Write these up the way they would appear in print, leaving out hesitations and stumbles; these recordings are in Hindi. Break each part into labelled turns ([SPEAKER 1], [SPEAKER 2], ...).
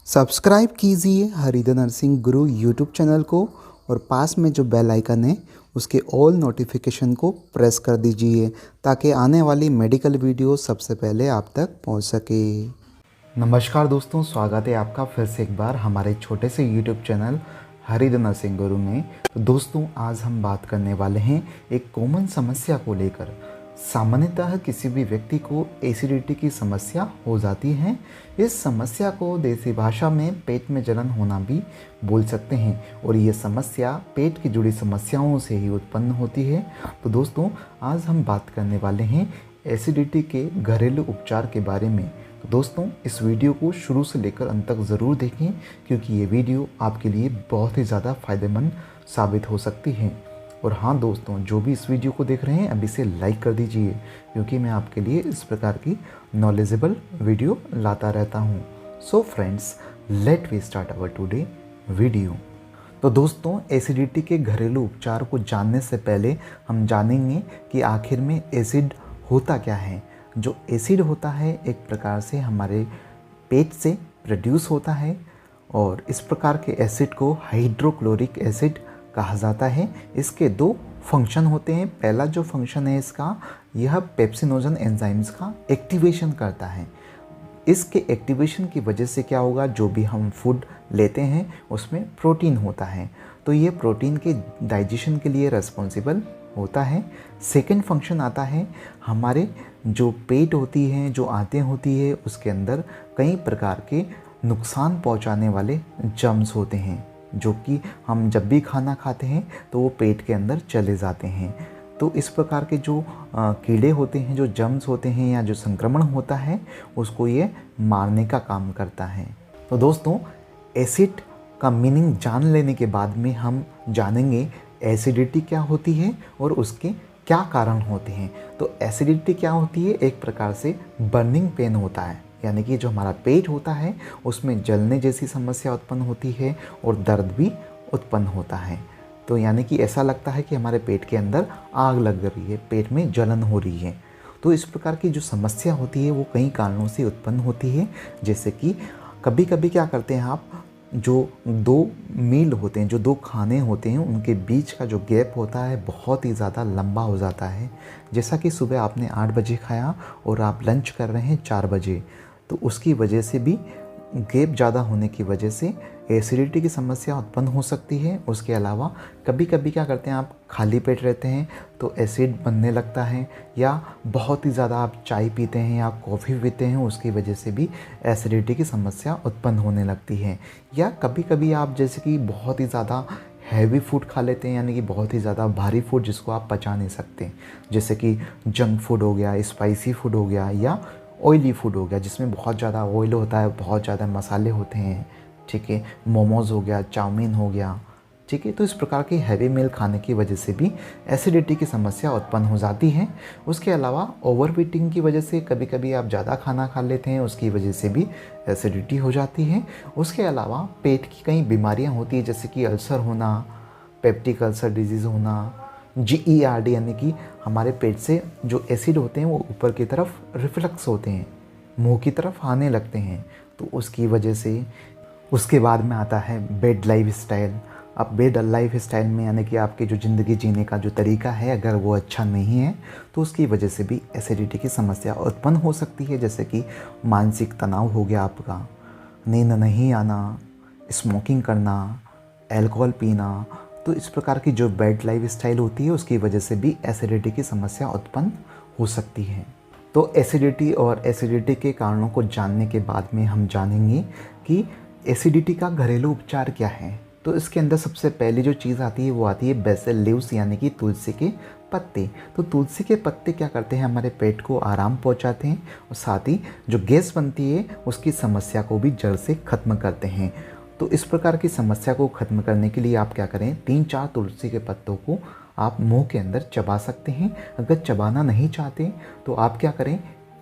[SPEAKER 1] सब्सक्राइब कीजिए हरिधर नरसिंह गुरु यूट्यूब चैनल को और पास में जो बेल आइकन है उसके ऑल नोटिफिकेशन को प्रेस कर दीजिए ताकि आने वाली मेडिकल वीडियो सबसे पहले आप तक पहुंच सके। नमस्कार दोस्तों, स्वागत है आपका फिर से एक बार हमारे छोटे से यूट्यूब चैनल हरिधर नरसिंह गुरु में। तो दोस्तों, आज हम बात करने वाले हैं एक कॉमन समस्या को लेकर। सामान्यतः किसी भी व्यक्ति को एसिडिटी की समस्या हो जाती है। इस समस्या को देसी भाषा में पेट में जलन होना भी बोल सकते हैं और ये समस्या पेट की जुड़ी समस्याओं से ही उत्पन्न होती है। तो दोस्तों, आज हम बात करने वाले हैं एसिडिटी के घरेलू उपचार के बारे में। तो दोस्तों, इस वीडियो को शुरू से लेकर अंत तक ज़रूर देखें क्योंकि ये वीडियो आपके लिए बहुत ही ज़्यादा फ़ायदेमंद साबित हो सकती है। और हाँ दोस्तों, जो भी इस वीडियो को देख रहे हैं अभी से लाइक कर दीजिए क्योंकि मैं आपके लिए इस प्रकार की नॉलेजेबल वीडियो लाता रहता हूँ। So friends, let we start our today video. तो दोस्तों, एसिडिटी के घरेलू उपचार को जानने से पहले हम जानेंगे कि आखिर में एसिड होता क्या है। जो एसिड होता है एक प्रकार से हमारे पेट से प्रोड्यूस होता है और इस प्रकार के एसिड को हाइड्रोक्लोरिक एसिड कहा जाता है। इसके दो फंक्शन होते हैं। पहला जो फंक्शन है इसका, यह पेप्सिनोजन एंजाइम्स का एक्टिवेशन करता है। इसके एक्टिवेशन की वजह से क्या होगा, जो भी हम फूड लेते हैं उसमें प्रोटीन होता है, तो ये प्रोटीन के डाइजेशन के लिए रिस्पॉन्सिबल होता है। सेकेंड फंक्शन आता है, हमारे जो पेट होती है, जो आंतें होती है, उसके अंदर कई प्रकार के नुकसान पहुंचाने वाले जर्म्स होते हैं जो कि हम जब भी खाना खाते हैं तो वो पेट के अंदर चले जाते हैं। तो इस प्रकार के जो कीड़े होते हैं, जो जर्म्स होते हैं या जो संक्रमण होता है, उसको ये मारने का काम करता है। तो दोस्तों, एसिड का मीनिंग जान लेने के बाद में हम जानेंगे एसिडिटी क्या होती है और उसके क्या कारण होते हैं। तो एसिडिटी क्या होती है, एक प्रकार से बर्निंग पेन होता है, यानी कि जो हमारा पेट होता है उसमें जलने जैसी समस्या उत्पन्न होती है और दर्द भी उत्पन्न होता है। तो यानी कि ऐसा लगता है कि हमारे पेट के अंदर आग लग रही है, पेट में जलन हो रही है। तो इस प्रकार की जो समस्या होती है वो कई कारणों से उत्पन्न होती है। जैसे कि कभी कभी क्या करते हैं आप, जो दो मील होते हैं, जो दो खाने होते हैं, उनके बीच का जो गैप होता है बहुत ही ज़्यादा लंबा हो जाता है। जैसा कि सुबह आपने 8 बजे खाया और आप लंच कर रहे हैं 4 बजे, तो उसकी वजह से भी गैप ज़्यादा होने की वजह से एसिडिटी की समस्या उत्पन्न हो सकती है। उसके अलावा कभी कभी क्या करते हैं, आप खाली पेट रहते हैं तो एसिड बनने लगता है, या बहुत ही ज़्यादा आप चाय पीते हैं या कॉफ़ी पीते हैं, उसकी वजह से भी एसिडिटी की समस्या उत्पन्न होने लगती है। या कभी कभी आप जैसे कि बहुत ही ज़्यादा हैवी फूड खा लेते हैं, यानी कि बहुत ही ज़्यादा भारी फूड जिसको आप पचा नहीं सकते, जैसे कि जंक फूड हो गया, स्पाइसी फूड हो गया, या ऑयली फूड हो गया जिसमें बहुत ज़्यादा ऑयल होता है, बहुत ज़्यादा मसाले होते हैं, ठीक है, मोमोज़ हो गया, चाउमीन हो गया, ठीक है। तो इस प्रकार के हैवी मील खाने की वजह से भी एसिडिटी की समस्या उत्पन्न हो जाती है। उसके अलावा ओवर ईटिंग की वजह से कभी कभी आप ज़्यादा खाना खा लेते हैं, उसकी वजह से भी एसिडिटी हो जाती है। उसके अलावा पेट की कई बीमारियाँ होती हैं, जैसे कि अल्सर होना, पेप्टिक अल्सर डिजीज़ होना, GERD, यानी कि हमारे पेट से जो एसिड होते हैं वो ऊपर की तरफ रिफ्लक्स होते हैं, मुंह की तरफ आने लगते हैं, तो उसकी वजह से। उसके बाद में आता है बेड लाइफ स्टाइल। अब बेड लाइफ स्टाइल में यानी कि आपकी जो ज़िंदगी जीने का जो तरीका है, अगर वो अच्छा नहीं है तो उसकी वजह से भी एसिडिटी की समस्या उत्पन्न हो सकती है। जैसे कि मानसिक तनाव हो गया आपका, नींद नहीं आना, स्मोकिंग करना, अल्कोहल पीना। तो इस प्रकार की जो बेड लाइफ स्टाइल होती है उसकी वजह से भी एसिडिटी की समस्या उत्पन्न हो सकती है। तो एसिडिटी और एसिडिटी के कारणों को जानने के बाद में हम जानेंगे कि एसिडिटी का घरेलू उपचार क्या है। तो इसके अंदर सबसे पहली जो चीज़ आती है वो आती है बेसिल लीव्स, यानी कि तुलसी के पत्ते। तो तुलसी के पत्ते क्या करते हैं, हमारे पेट को आराम पहुंचाते हैं और साथ ही जो गैस बनती है उसकी समस्या को भी जड़ से ख़त्म करते हैं। तो इस प्रकार की समस्या को ख़त्म करने के लिए आप क्या करें, 3-4 तुलसी के पत्तों को आप मुंह के अंदर चबा सकते हैं। अगर चबाना नहीं चाहते तो आप क्या करें,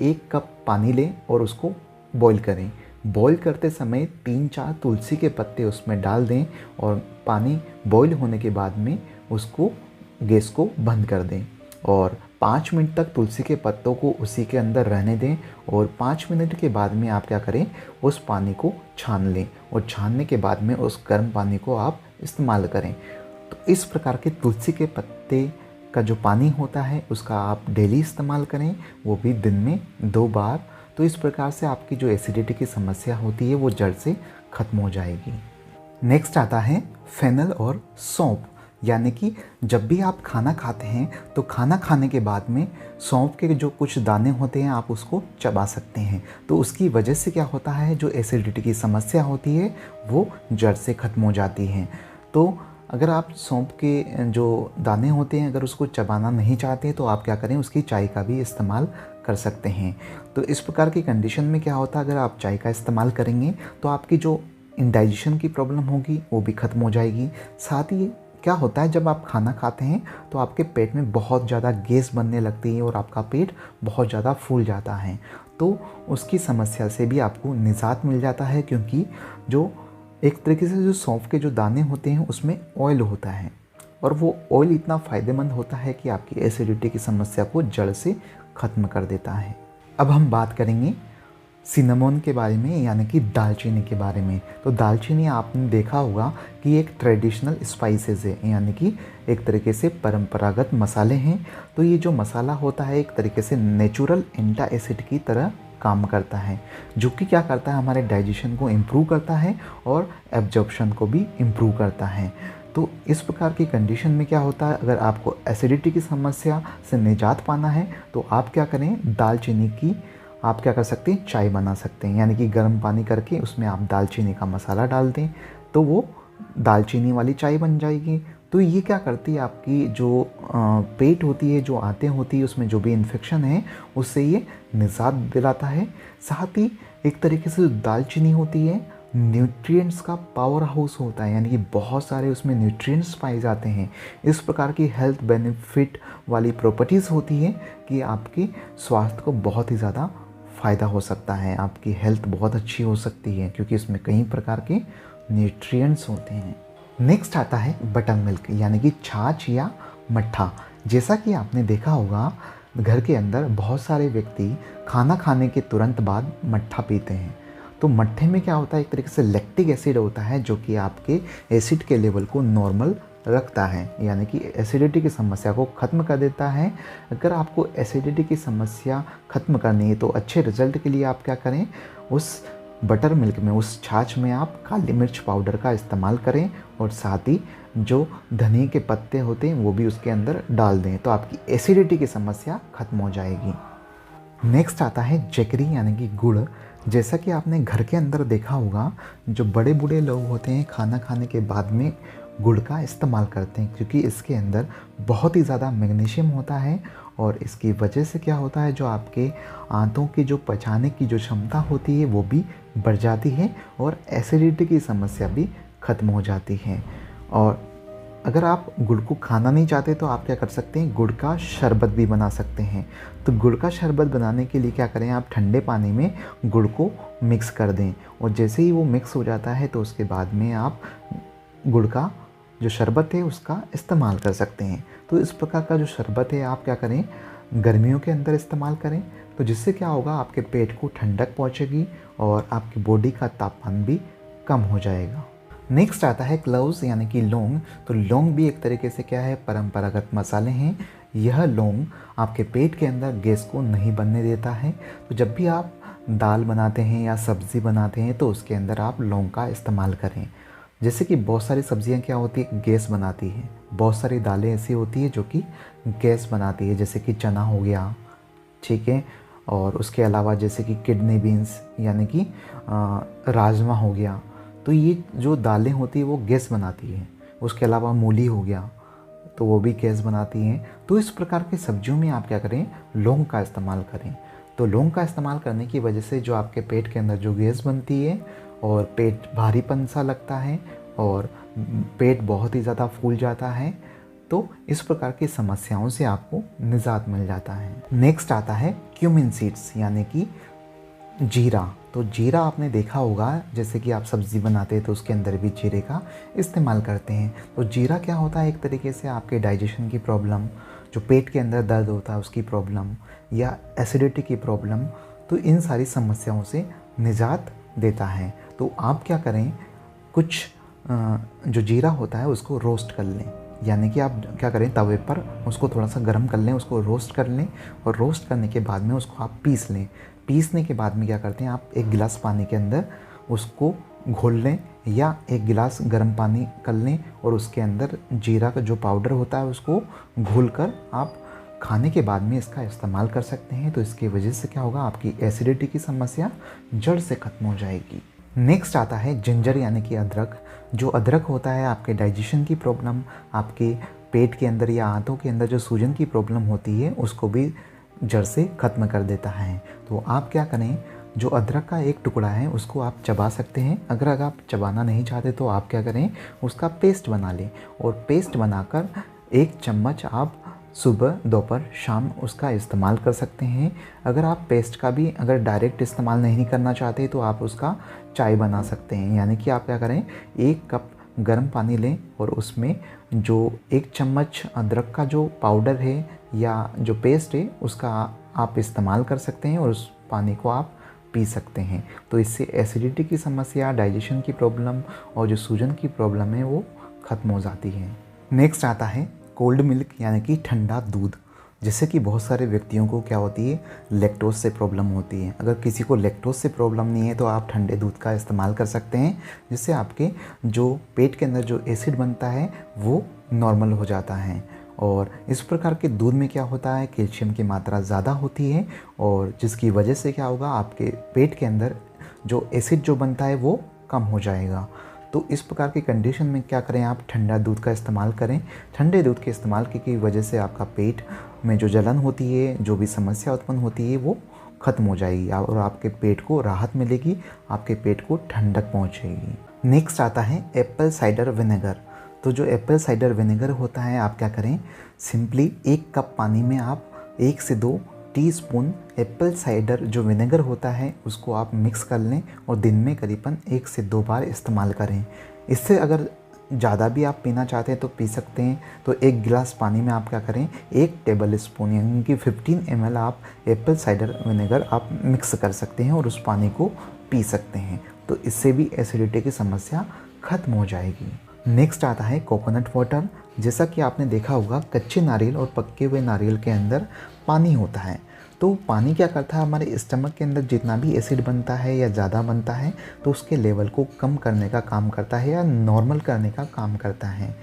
[SPEAKER 1] 1 कप पानी लें और उसको बॉईल करें। बॉईल करते समय 3-4 तुलसी के पत्ते उसमें डाल दें और पानी बॉईल होने के बाद में उसको गैस को बंद कर दें और 5 मिनट तक तुलसी के पत्तों को उसी के अंदर रहने दें और 5 मिनट के बाद में आप क्या करें, उस पानी को छान लें और छानने के बाद में उस गर्म पानी को आप इस्तेमाल करें। तो इस प्रकार के तुलसी के पत्ते का जो पानी होता है उसका आप डेली इस्तेमाल करें, वो भी दिन में 2 बार। तो इस प्रकार से आपकी जो एसिडिटी की समस्या होती है वो जड़ से ख़त्म हो जाएगी। नेक्स्ट आता है फेनल और सौंफ, यानी कि जब भी आप खाना खाते हैं तो खाना खाने के बाद में सौंफ के जो कुछ दाने होते हैं आप उसको चबा सकते हैं। तो उसकी वजह से क्या होता है, जो एसिडिटी की समस्या होती है वो जड़ से ख़त्म हो जाती है। तो अगर आप सौंफ के जो दाने होते हैं अगर उसको चबाना नहीं चाहते तो आप क्या करें, उसकी चाय का भी इस्तेमाल कर सकते हैं। तो इस प्रकार की कंडीशन में क्या होता है, अगर आप चाय का इस्तेमाल करेंगे तो आपकी जो इंडाइजेशन की प्रॉब्लम होगी वो भी ख़त्म हो जाएगी। साथ ही क्या होता है, जब आप खाना खाते हैं तो आपके पेट में बहुत ज़्यादा गैस बनने लगती है और आपका पेट बहुत ज़्यादा फूल जाता है। तो उसकी समस्या से भी आपको निजात मिल जाता है, क्योंकि जो एक तरीके से जो सौंफ के जो दाने होते हैं उसमें ऑयल होता है और वो ऑयल इतना फ़ायदेमंद होता है कि आपकी एसिडिटी की समस्या को जड़ से ख़त्म कर देता है। अब हम बात करेंगे सिनेमन के बारे में, यानी कि दालचीनी के बारे में। तो दालचीनी आपने देखा होगा कि एक ट्रेडिशनल स्पाइसेस है, यानी कि एक तरीके से परंपरागत मसाले हैं। तो ये जो मसाला होता है एक तरीके से नेचुरल एंटा एसिड की तरह काम करता है, जो कि क्या करता है, हमारे डाइजेशन को इम्प्रूव करता है और एब्जॉर्प्शन को भी इम्प्रूव करता है। तो इस प्रकार की कंडीशन में क्या होता है, अगर आपको एसिडिटी की समस्या से निजात पाना है तो आप क्या करें, दालचीनी की आप क्या कर सकते हैं, चाय बना सकते हैं। यानी कि गर्म पानी करके उसमें आप दालचीनी का मसाला डाल दें तो वो दालचीनी वाली चाय बन जाएगी। तो ये क्या करती है, आपकी जो पेट होती है, जो आंतें होती है, उसमें जो भी इन्फेक्शन है उससे ये निजात दिलाता है। साथ ही एक तरीके से जो दालचीनी होती है न्यूट्रिएंट्स का पावर हाउस होता है, यानी कि बहुत सारे उसमें न्यूट्रिएंट्स पाए जाते हैं। इस प्रकार की हेल्थ बेनिफिट वाली प्रॉपर्टीज़ होती है कि आपके स्वास्थ्य को बहुत ही ज़्यादा फ़ायदा हो सकता है, आपकी हेल्थ बहुत अच्छी हो सकती है, क्योंकि इसमें कई प्रकार के न्यूट्रिएंट्स होते हैं। नेक्स्ट आता है बटर मिल्क, यानी कि छाछ या मट्ठा। जैसा कि आपने देखा होगा घर के अंदर बहुत सारे व्यक्ति खाना खाने के तुरंत बाद मट्ठा पीते हैं। तो मट्ठे में क्या होता है, एक तरीके से लैक्टिक एसिड होता है जो कि आपके एसिड के लेवल को नॉर्मल रखता है, यानी कि एसिडिटी की समस्या को ख़त्म कर देता है। अगर आपको एसिडिटी की समस्या ख़त्म करनी है तो अच्छे रिजल्ट के लिए आप क्या करें, उस बटर मिल्क में, उस छाछ में आप काली मिर्च पाउडर का इस्तेमाल करें और साथ ही जो धनिया के पत्ते होते हैं वो भी उसके अंदर डाल दें, तो आपकी एसिडिटी की समस्या ख़त्म हो जाएगी। नेक्स्ट आता है जैगरी, यानी कि गुड़। जैसा कि आपने घर के अंदर देखा होगा, जो बड़े बूढ़े लोग होते हैं खाना खाने के बाद में गुड़ का इस्तेमाल करते हैं, क्योंकि इसके अंदर बहुत ही ज़्यादा मैग्नीशियम होता है और इसकी वजह से क्या होता है, जो आपके आंतों की जो पचाने की जो क्षमता होती है वो भी बढ़ जाती है और एसिडिटी की समस्या भी ख़त्म हो जाती है। और अगर आप गुड़ को खाना नहीं चाहते तो आप क्या कर सकते हैं, गुड़ का शरबत भी बना सकते हैं। तो गुड़ का शरबत बनाने के लिए क्या करें, आप ठंडे पानी में गुड़ को मिक्स कर दें और जैसे ही वो मिक्स हो जाता है तो उसके बाद में आप गुड़ का जो शरबत है उसका इस्तेमाल कर सकते हैं। तो इस प्रकार का जो शरबत है आप क्या करें, गर्मियों के अंदर इस्तेमाल करें, तो जिससे क्या होगा, आपके पेट को ठंडक पहुंचेगी और आपकी बॉडी का तापमान भी कम हो जाएगा। नेक्स्ट आता है क्लोव्स, यानी कि लौंग। तो लौंग भी एक तरीके से क्या है, परंपरागत मसाले हैं। यह लौंग आपके पेट के अंदर गैस को नहीं बनने देता है। तो जब भी आप दाल बनाते हैं या सब्ज़ी बनाते हैं तो उसके अंदर आप लौंग का इस्तेमाल करें। जैसे कि बहुत सारी सब्जियां क्या होती है, गैस बनाती है। बहुत सारी दालें ऐसी होती है जो कि गैस बनाती है, जैसे कि चना हो गया, ठीक है, और उसके अलावा जैसे कि किडनी बीन्स यानी कि राजमा हो गया। तो ये जो दालें होती है वो गैस बनाती है। उसके अलावा मूली हो गया तो वो भी गैस बनाती हैं। तो इस प्रकार की सब्जियों में आप क्या करें, लौंग का इस्तेमाल करें। तो लौंग का इस्तेमाल करने की वजह से जो आपके पेट के अंदर जो गैस बनती है और पेट भारीपन सा लगता है और पेट बहुत ही ज़्यादा फूल जाता है, तो इस प्रकार की समस्याओं से आपको निजात मिल जाता है। नेक्स्ट आता है क्यूमिन सीड्स, यानी कि जीरा। तो जीरा आपने देखा होगा, जैसे कि आप सब्ज़ी बनाते हैं तो उसके अंदर भी जीरे का इस्तेमाल करते हैं। तो जीरा क्या होता है, एक तरीके से आपके डाइजेशन की प्रॉब्लम, जो पेट के अंदर दर्द होता है उसकी प्रॉब्लम या एसिडिटी की प्रॉब्लम, तो इन सारी समस्याओं से निजात देता है। तो आप क्या करें, कुछ जो जीरा होता है उसको रोस्ट कर लें, यानी कि आप क्या करें, तवे पर उसको थोड़ा सा गर्म कर लें, उसको रोस्ट कर लें और रोस्ट करने के बाद में उसको आप पीस लें। पीसने के बाद में क्या करते हैं, आप 1 गिलास पानी के अंदर उसको घोल लें या 1 गिलास गर्म पानी कर लें और उसके अंदर जीरा का जो पाउडर होता है उसको घोल कर आप खाने के बाद में इसका इस्तेमाल कर सकते हैं। तो इसकी वजह से क्या होगा, आपकी एसिडिटी की समस्या जड़ से ख़त्म हो जाएगी। नेक्स्ट आता है जिंजर यानी कि अदरक। जो अदरक होता है आपके डाइजेशन की प्रॉब्लम, आपके पेट के अंदर या आंतों के अंदर जो सूजन की प्रॉब्लम होती है उसको भी जड़ से ख़त्म कर देता है। तो आप क्या करें, जो अदरक का एक टुकड़ा है उसको आप चबा सकते हैं। अगर आप चबाना नहीं चाहते तो आप क्या करें, उसका पेस्ट बना लें और पेस्ट बनाकर 1 चम्मच आप सुबह, दोपहर, शाम उसका इस्तेमाल कर सकते हैं। अगर आप पेस्ट का भी अगर डायरेक्ट इस्तेमाल नहीं करना चाहते तो आप उसका चाय बना सकते हैं। यानी कि आप क्या करें, 1 कप गर्म पानी लें और उसमें जो 1 चम्मच अदरक का जो पाउडर है या जो पेस्ट है उसका आप इस्तेमाल कर सकते हैं और उस पानी को आप पी सकते हैं। तो इससे एसिडिटी की समस्या, डाइजेशन की प्रॉब्लम और जो सूजन की प्रॉब्लम है वो ख़त्म हो जाती है। नेक्स्ट आता है कोल्ड मिल्क यानी कि ठंडा दूध। जैसे कि बहुत सारे व्यक्तियों को क्या होती है, लैक्टोज से प्रॉब्लम होती है। अगर किसी को लैक्टोज से प्रॉब्लम नहीं है तो आप ठंडे दूध का इस्तेमाल कर सकते हैं, जिससे आपके जो पेट के अंदर जो एसिड बनता है वो नॉर्मल हो जाता है। और इस प्रकार के दूध में क्या होता है, कैल्शियम की मात्रा ज़्यादा होती है और जिसकी वजह से क्या होगा, आपके पेट के अंदर जो एसिड जो बनता है वो कम हो जाएगा। तो इस प्रकार की कंडीशन में क्या करें, आप ठंडा दूध का इस्तेमाल करें। ठंडे दूध के इस्तेमाल की वजह से आपका पेट में जो जलन होती है, जो भी समस्या उत्पन्न होती है वो ख़त्म हो जाएगी और आपके पेट को राहत मिलेगी, आपके पेट को ठंडक पहुंचेगी। नेक्स्ट आता है एप्पल साइडर विनेगर। तो जो एप्पल साइडर विनेगर होता है, आप क्या करें, सिंपली 1 कप पानी में आप 1 से 2 टीस्पून एप्पल साइडर जो विनेगर होता है उसको आप मिक्स कर लें और दिन में करीबन 1 से 2 बार इस्तेमाल करें। इससे अगर ज़्यादा भी आप पीना चाहते हैं तो पी सकते हैं। तो 1 गिलास पानी में आप क्या करें, 1 टेबल स्पून यानी कि 15 ml आप एप्पल साइडर विनेगर आप मिक्स कर सकते हैं और उस पानी को पी सकते हैं। तो इससे भी एसिडिटी की समस्या ख़त्म हो जाएगी। नेक्स्ट आता है कोकोनट वाटर। जैसा कि आपने देखा होगा, कच्चे नारियल और पके हुए नारियल के अंदर पानी होता है। तो पानी क्या करता है, हमारे स्टमक के अंदर जितना भी एसिड बनता है या ज़्यादा बनता है तो उसके लेवल को कम करने का काम करता है या नॉर्मल करने का काम करता है।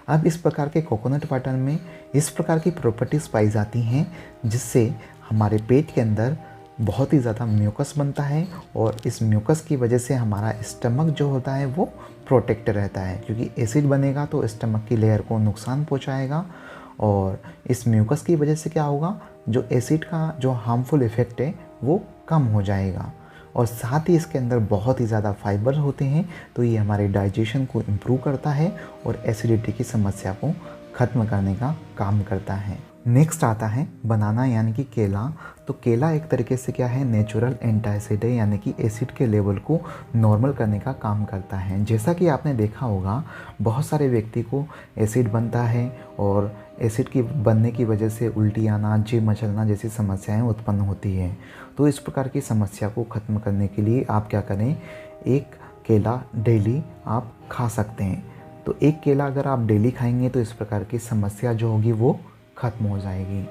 [SPEAKER 1] अब इस प्रकार के कोकोनट वाटर में इस प्रकार की प्रॉपर्टीज़ पाई जाती हैं जिससे हमारे पेट के अंदर बहुत ही ज़्यादा म्यूकस बनता है और इस म्यूकस की वजह से हमारा स्टमक जो होता है वो प्रोटेक्ट रहता है, क्योंकि एसिड बनेगा तो स्टमक की लेयर को नुकसान पहुंचाएगा और इस म्यूकस की वजह से क्या होगा, जो एसिड का जो हार्मफुल इफ़ेक्ट है वो कम हो जाएगा। और साथ ही इसके अंदर बहुत ही ज़्यादा फाइबर होते हैं, तो ये हमारे डाइजेशन को इम्प्रूव करता है और एसिडिटी की समस्या को ख़त्म करने का काम करता है। नेक्स्ट आता है बनाना यानी कि केला। तो केला एक तरीके से क्या है, नेचुरल एंटासिड है, यानी कि एसिड के लेवल को नॉर्मल करने का काम करता है। जैसा कि आपने देखा होगा, बहुत सारे व्यक्ति को एसिड बनता है और एसिड की बनने की वजह से उल्टी आना, जी मचलना जैसी समस्याएं उत्पन्न होती है। तो इस प्रकार की समस्या को ख़त्म करने के लिए आप क्या करें, 1 केला डेली आप खा सकते हैं। तो 1 केला अगर आप डेली खाएंगे तो इस प्रकार की समस्या जो होगी वो ख़त्म हो जाएगी।